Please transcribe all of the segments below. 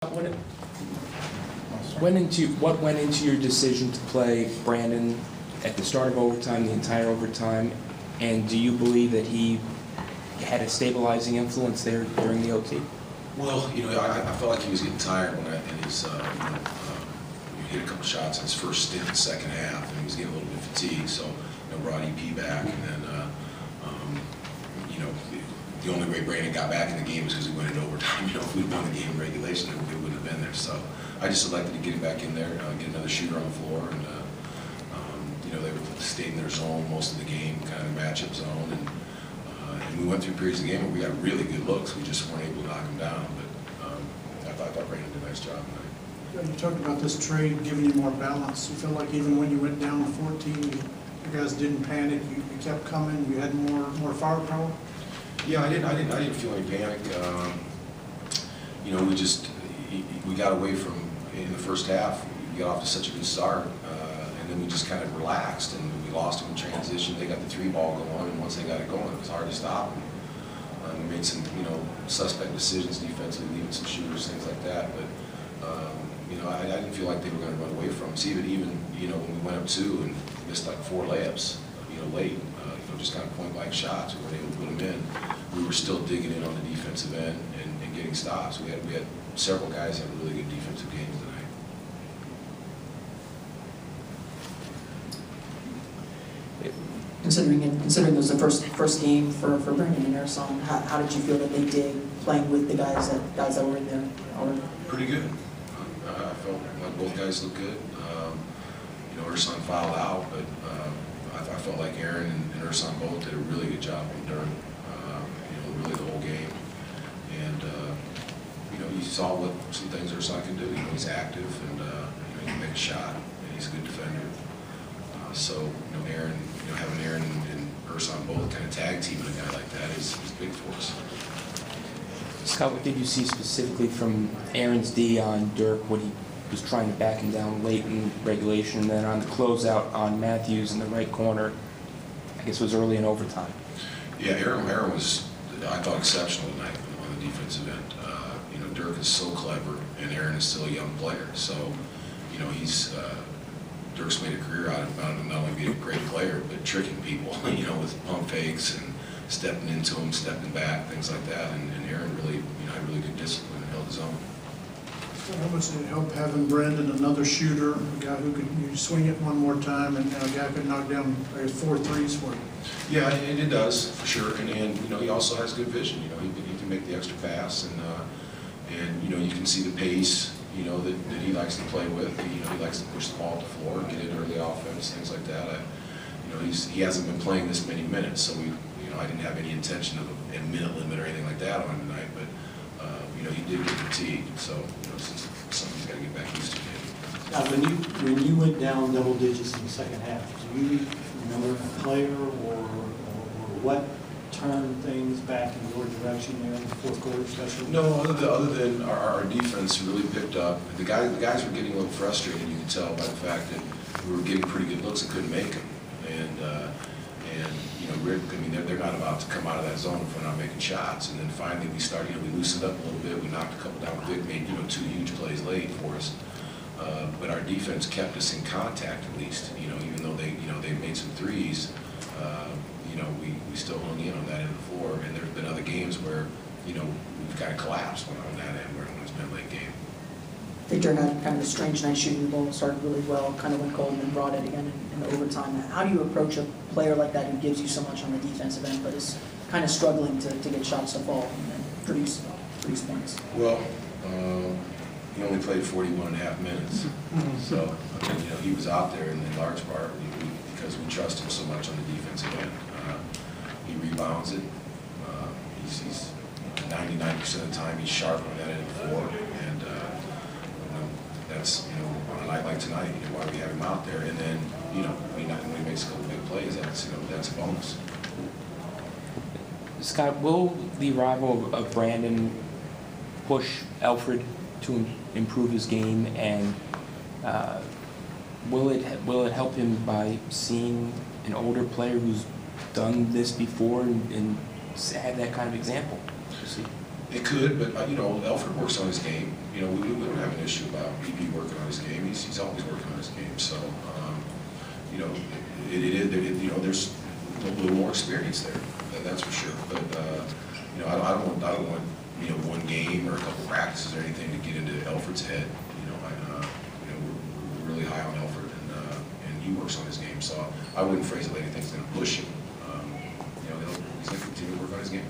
What went into your decision to play Brandon at the start of overtime, the entire overtime, and do you believe that he had a stabilizing influence there during the OT? Well, I felt like he was getting tired when he hit a couple shots in his first stint in the second half, and he was getting a little bit fatigued. So, brought EP back, and then the only way Brandon got back in the game was because we went into overtime. If we'd won the game in regulation, we wouldn't have been there. So I just elected to get him back in there, get another shooter on the floor, and they stayed in their zone most of the game, kind of matchup zone, and we went through periods of the game where we got really good looks. We just weren't able to knock them down. But I thought Brandon did a nice job tonight. You talked about this trade giving you more balance. You feel like even when you went down to 14, you guys didn't panic. You kept coming. You had more firepower. Yeah, I didn't feel any panic. We got away from in the first half. We got off to such a good start, and then we just kind of relaxed, and we lost them in transition. They got the three ball going, and once they got it going, it was hard to stop them. We made some suspect decisions defensively, leaving some shooters, things like that. But I didn't feel like they were going to run away from us. Even when we went up 2 and missed like 4 layups, late, just kind of point blank shots. We weren't able to put them in. We were still digging in on the defensive end and getting stops. We had several guys that had really good defensive games tonight. Considering it was the first game for Brandon and Ersan, how did you feel that they did playing with the guys that were in there already? Pretty good. I felt like both guys looked good. Ersan fouled out, but I felt like Aaron and Ersan both did a really good job on Dirk. Really the whole game, and you saw what some things Ersan can do. He's active, and he can make a shot, and he's a good defender. Aaron, having Aaron and Ersan both kind of tag teaming a guy like that is big for us. Scott, what did you see specifically from Aaron's D on Dirk when he was trying to back him down late in regulation, and then on the closeout on Matthews in the right corner? I guess it was early in overtime. Yeah, Aaron was, I thought, exceptional tonight on the defensive end. Dirk is so clever, and Aaron is still a young player. So, Dirk's made a career out of not only being a great player, but tricking people, with pump fakes and stepping into them, stepping back, things like that. And Aaron really, had really good discipline and held his own. How much did it help having Brandon, another shooter, a guy who could swing it one more time, and a guy could knock down 4 threes for you? Yeah, it does for sure, and he also has good vision. He can make the extra pass, and you can see the pace. That he likes to play with. He likes to push the ball to the floor, get in early offense, things like that. He hasn't been playing this many minutes, so I didn't have any intention of a minute limit or anything like that on him tonight, but. He did get fatigued, so it's something he's got to get back used to. Now, when you went down double digits in the second half, do you remember a player or what turned things back in your direction there in the fourth quarter, especially? No, other than our defense really picked up. The guys were getting a little frustrated. You could tell by the fact that we were getting pretty good looks and couldn't make them, they're not about to come out of that zone if we're not making shots. And then finally we started, we loosened up a little bit. We knocked a couple down. Vic made 2 huge plays late for us, but our defense kept us in contact at least. Even though they made some threes, we still hung in on that end of the floor. And there's been other games where we've kind of collapsed on that end when it's been a late game. Victor had kind of a strange night shooting the ball, started really well, kind of went cold, and then brought it again in overtime. How do you approach a player like that who gives you so much on the defensive end, but is kind of struggling to get shots to fall and produce points? Well, he only played 41.5 minutes, so he was out there in large part because we trust him so much on the defensive end. He rebounds it. He's 99% of the time he's sharp on that end of the floor, and that's on a night like tonight, why we have him out there. And then when he makes a couple big plays, that's a bonus. Scott, will the arrival of Brandon push Alfred to improve his game, and will it help him by seeing an older player who's done this before and had that kind of example? It could, but, Elford works on his game. We don't have an issue about EP working on his game. He's always working on his game. So, there's a little more experience there. That's for sure. But, I don't want, one game or a couple practices or anything to get into Elford's head. We're really high on Elford, and he works on his game. So I wouldn't phrase it like anything's going to push him. He's going to continue to work on his game.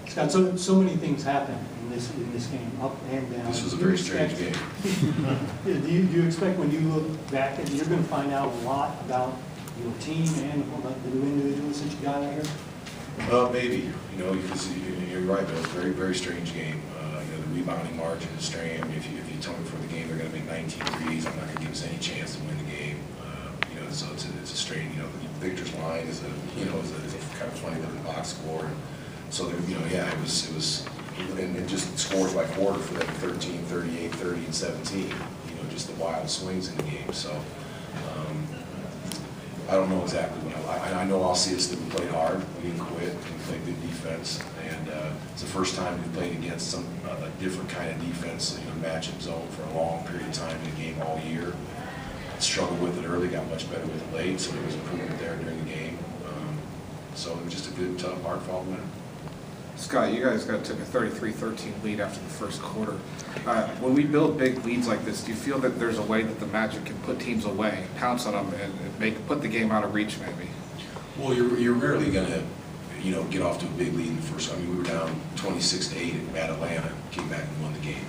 Scott, so many things happen in this game, up and down. This was a very strange game. Do you expect when you look back, that you're going to find out a lot about your team and the new individuals that you got out here? Maybe, because you're right, Bill. It's a very, very strange game. The rebounding margin is strange. I mean, if you tell me before the game they're going to make 19 threes, I'm not going to give us any chance to win the game. So it's a strange. Victor's line is a kind of funny little box score. And so there, it was, and just scores by quarter for them: 13, 38, 30, and 17. Just the wild swings in the game. So. I don't know exactly what I know. I'll see us that we played hard, we didn't quit, we played good defense, and it's the first time we've played against a different kind of defense, matchup zone for a long period of time in the game all year. Struggled with it early, got much better with it late, so there was improvement there during the game. So it was just a good, tough, hard-fought win. Scott, you guys took a 33-13 lead after the first quarter. When we build big leads like this, do you feel that there's a way that the Magic can put teams away, pounce on them, and put the game out of reach maybe? Well, you're rarely going to, get off to a big lead in the first. I mean, we were down 26-8 at Atlanta, came back and won the game.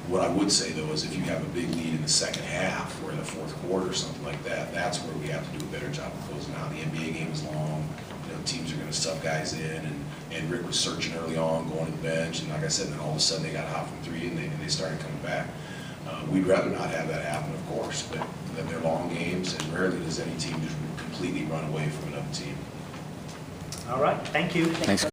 What I would say though is if you have a big lead in the second half or in the fourth quarter or something like that, that's where we have to do a better job of closing out. The NBA game is long. Teams are going to sub guys in, and Rick was searching early on, going to the bench, and like I said, then all of a sudden they got hot from three and they started coming back. We'd rather not have that happen, of course, but they're long games, and rarely does any team just completely run away from another team. All right, thank you. Thanks.